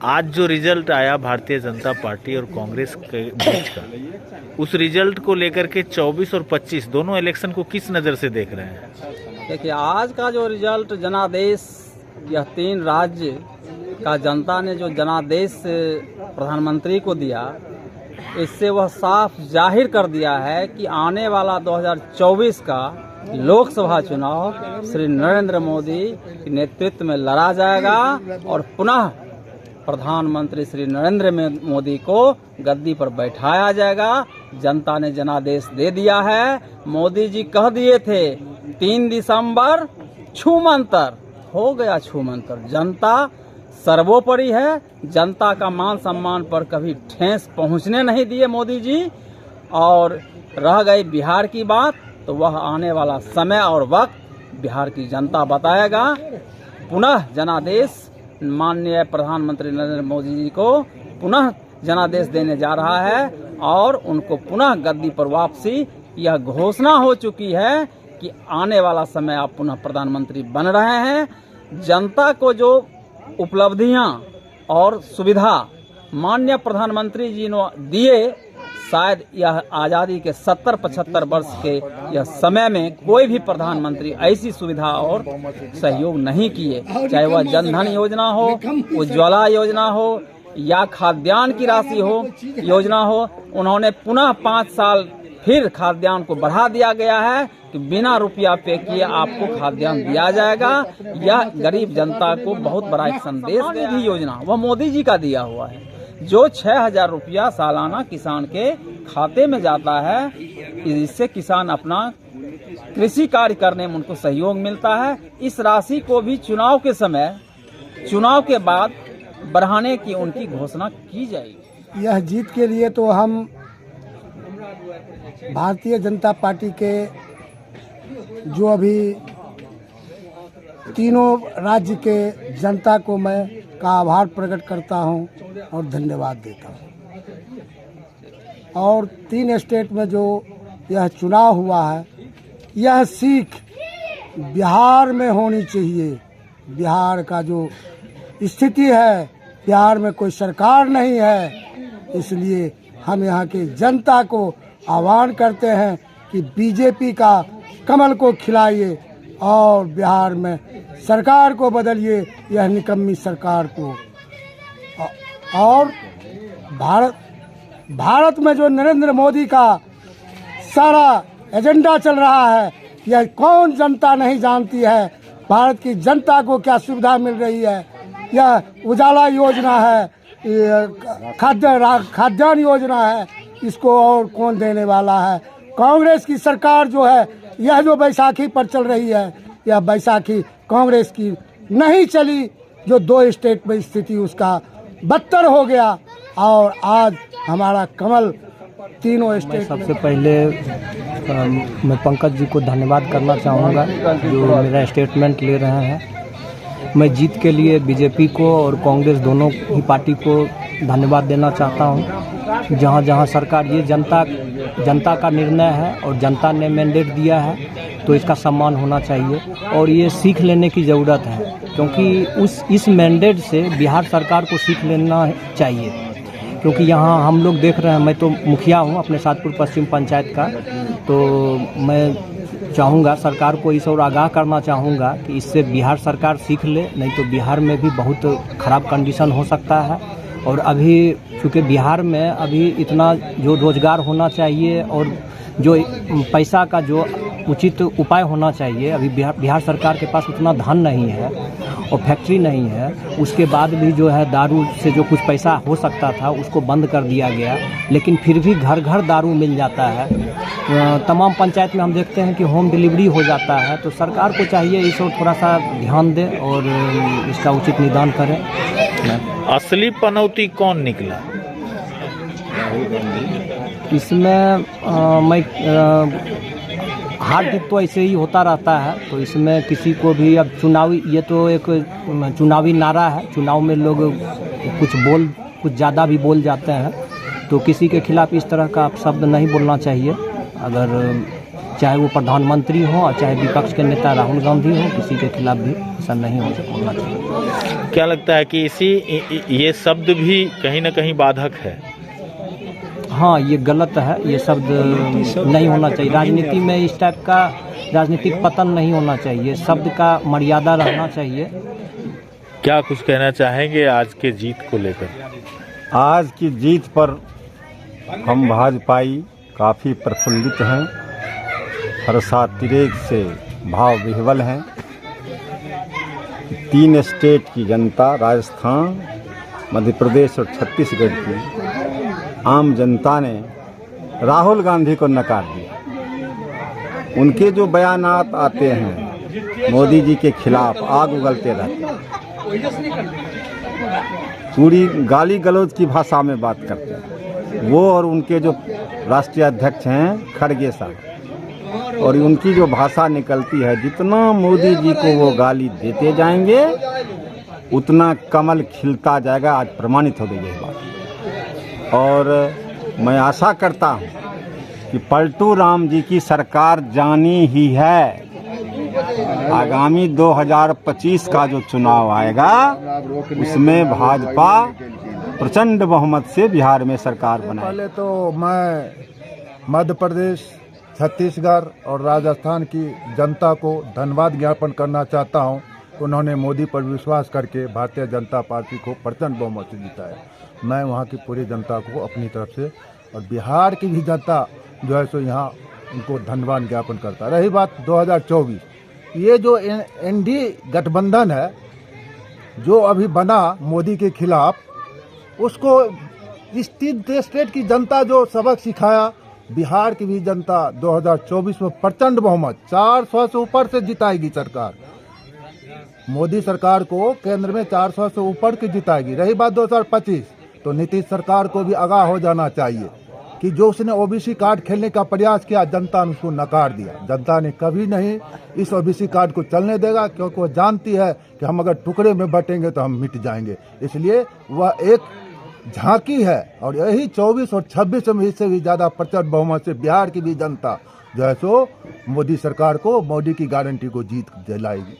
आज जो रिजल्ट आया भारतीय जनता पार्टी और कांग्रेस के बीच का, उस रिजल्ट को लेकर के 24 और 25 दोनों इलेक्शन को किस नज़र से देख रहे हैं? देखिए, आज का जो रिजल्ट जनादेश, यह 3 राज्य का जनता ने जो जनादेश प्रधानमंत्री को दिया, इससे वह साफ जाहिर कर दिया है कि आने वाला 2024 का लोकसभा चुनाव श्री नरेंद्र मोदी के नेतृत्व में लड़ा जाएगा और पुनः प्रधानमंत्री श्री नरेंद्र मोदी को गद्दी पर बैठाया जाएगा। जनता ने जनादेश दे दिया है। मोदी जी कह दिए थे 3 दिसंबर छूमंतर, हो गया छूमंतर। जनता सर्वोपरि है। जनता का मान सम्मान पर कभी ठेस पहुंचने नहीं दिए मोदी जी। और रह गई बिहार की बात, तो वह आने वाला समय और वक्त बिहार की जनता बताएगा। पुनः जनादेश माननीय प्रधानमंत्री नरेंद्र मोदी जी को पुनः जनादेश देने जा रहा है और उनको पुनह गद्दी पर वापसी, यह घोषणा हो चुकी है कि आने वाला समय आप पुनः प्रधानमंत्री बन रहे हैं। जनता को जो उपलब्धियां और सुविधा माननीय प्रधानमंत्री जी ने दिए, शायद यह आज़ादी के 70-75 वर्ष के यह समय में कोई भी प्रधानमंत्री ऐसी सुविधा और सहयोग नहीं किए। चाहे वह जनधन योजना हो, उज्ज्वला योजना हो या खाद्यान्न की राशि हो योजना हो, उन्होंने पुनः 5 साल फिर खाद्यान्न को बढ़ा दिया गया है कि बिना रुपया पे किए आपको खाद्यान्न दिया जाएगा। यह गरीब जनता को बहुत बड़ा एक संदेश दे दी योजना, वह मोदी जी का दिया हुआ है। जो 6,000 रुपया सालाना किसान के खाते में जाता है, इससे किसान अपना कृषि कार्य करने में उनको सहयोग मिलता है। इस राशि को भी चुनाव के समय, चुनाव के बाद बढ़ाने की उनकी घोषणा की जाएगी। यह जीत के लिए तो हम भारतीय जनता पार्टी के जो अभी तीनों राज्य के जनता को मैं का आभार प्रकट करता हूं और धन्यवाद देता हूं। और 3 स्टेट में जो यह चुनाव हुआ है, यह सीख बिहार में होनी चाहिए। बिहार का जो स्थिति है, बिहार में कोई सरकार नहीं है, इसलिए हम यहाँ के जनता को आह्वान करते हैं कि बीजेपी का कमल को खिलाइए और बिहार में सरकार को बदलिए, यह निकम्मी सरकार को। और भारत में जो नरेंद्र मोदी का सारा एजेंडा चल रहा है, यह कौन जनता नहीं जानती है। भारत की जनता को क्या सुविधा मिल रही है। यह उजाला योजना है, खाद्यान्न योजना है, इसको और कौन देने वाला है। कांग्रेस की सरकार जो है, यह जो बैसाखी पर चल रही है, यह बैसाखी कांग्रेस की नहीं चली। जो 2 स्टेट में स्थिति उसका बदतर हो गया और आज हमारा कमल तीनों स्टेट। सबसे पहले मैं पंकज जी को धन्यवाद करना चाहूँगा जो मेरा स्टेटमेंट ले रहे हैं। मैं जीत के लिए बीजेपी को और कांग्रेस दोनों ही पार्टी को धन्यवाद देना चाहता हूँ। जहाँ जहाँ सरकार, ये जनता का निर्णय है और जनता ने मैंडेट दिया है, तो इसका सम्मान होना चाहिए और ये सीख लेने की ज़रूरत है, क्योंकि इस मैंडेट से बिहार सरकार को सीख लेना चाहिए। क्योंकि यहाँ हम लोग देख रहे हैं, मैं तो मुखिया हूँ अपने सातपुर पश्चिम पंचायत का, तो मैं चाहूँगा सरकार को इस और आगाह करना चाहूँगा कि इससे बिहार सरकार सीख ले, नहीं तो बिहार में भी बहुत ख़राब कंडीशन हो सकता है। और अभी चूँकि बिहार में अभी इतना जो रोज़गार होना चाहिए और जो पैसा का जो उचित उपाय होना चाहिए, अभी बिहार सरकार के पास उतना धन नहीं है और फैक्ट्री नहीं है। उसके बाद भी जो है दारू से जो कुछ पैसा हो सकता था उसको बंद कर दिया गया, लेकिन फिर भी घर घर दारू मिल जाता है। तमाम पंचायत में हम देखते हैं कि होम डिलीवरी हो जाता है। तो सरकार को चाहिए इस और थोड़ा सा ध्यान दे और इसका उचित निदान करें। असली पनौती कौन निकला इसमें? मैं हार जीत तो ऐसे ही होता रहता है, तो इसमें किसी को भी अब चुनावी, ये तो एक चुनावी नारा है। चुनाव में लोग कुछ ज़्यादा भी बोल जाते हैं, तो किसी के खिलाफ इस तरह का शब्द नहीं बोलना चाहिए। अगर चाहे वो प्रधानमंत्री हो और चाहे विपक्ष के नेता राहुल गांधी हो, किसी के खिलाफ भी ऐसा नहीं होना चाहिए। क्या लगता है कि ये शब्द भी कहीं ना कहीं बाधक है? हाँ, ये गलत है, ये शब्द नहीं होना चाहिए। राजनीति में इस टाइप का राजनीतिक पतन नहीं होना चाहिए, शब्द का मर्यादा रहना चाहिए। क्या कुछ कहना चाहेंगे आज के जीत को लेकर? आज की जीत पर हम भाजपाई काफ़ी प्रफुल्लित हैं, हर्षातिरेक से भाव विह्वल हैं। 3 स्टेट की जनता, राजस्थान, मध्य प्रदेश और छत्तीसगढ़ की आम जनता ने राहुल गांधी को नकार दिया। उनके जो बयानात आते हैं मोदी जी के खिलाफ, आग उगलते रहते हैं, पूरी गाली गलौज की भाषा में बात करते हैं वो, और उनके जो राष्ट्रीय अध्यक्ष हैं खड़गे साहब, और उनकी जो भाषा निकलती है, जितना मोदी जी को वो गाली देते जाएंगे उतना कमल खिलता जाएगा। आज प्रमाणित हो गई है बात। और मैं आशा करता हूँ कि पलटू राम जी की सरकार जानी ही है। आगामी 2025 का जो चुनाव आएगा उसमें भाजपा प्रचंड बहुमत से बिहार में सरकार बनाए। पहले तो मैं मध्य प्रदेश, छत्तीसगढ़ और राजस्थान की जनता को धन्यवाद ज्ञापन करना चाहता हूं। उन्होंने मोदी पर विश्वास करके भारतीय जनता पार्टी को प्रचंड बहुमत से जिताया। मैं वहां की पूरी जनता को अपनी तरफ से, और बिहार की भी जनता जो है सो यहाँ उनको धन्यवाद ज्ञापन करता। रही बात 2024, ये जो एनडीए गठबंधन है जो अभी बना मोदी के खिलाफ, उसको इस 3 स्टेट की जनता जो सबक सिखाया, बिहार की भी जनता 2024 में प्रचंड बहुमत 400 से ऊपर से जिताएगी सरकार। मोदी सरकार को केंद्र में 400 से ऊपर की जिताएगी। रही बात 2025, तो नीतीश सरकार को भी आगाह हो जाना चाहिए कि जो उसने ओबीसी कार्ड खेलने का प्रयास किया, जनता ने उसको नकार दिया। जनता ने कभी नहीं इस ओबीसी कार्ड को चलने देगा, क्योंकि वो जानती है कि हम अगर टुकड़े में बटेंगे तो हम मिट जाएंगे। इसलिए वह एक झांकी है, और यही 24 और 26 में इससे भी ज़्यादा प्रचंड बहुमत से बिहार की भी जनता जो है सो मोदी सरकार को, मोदी की गारंटी को जीत दिलाएगी।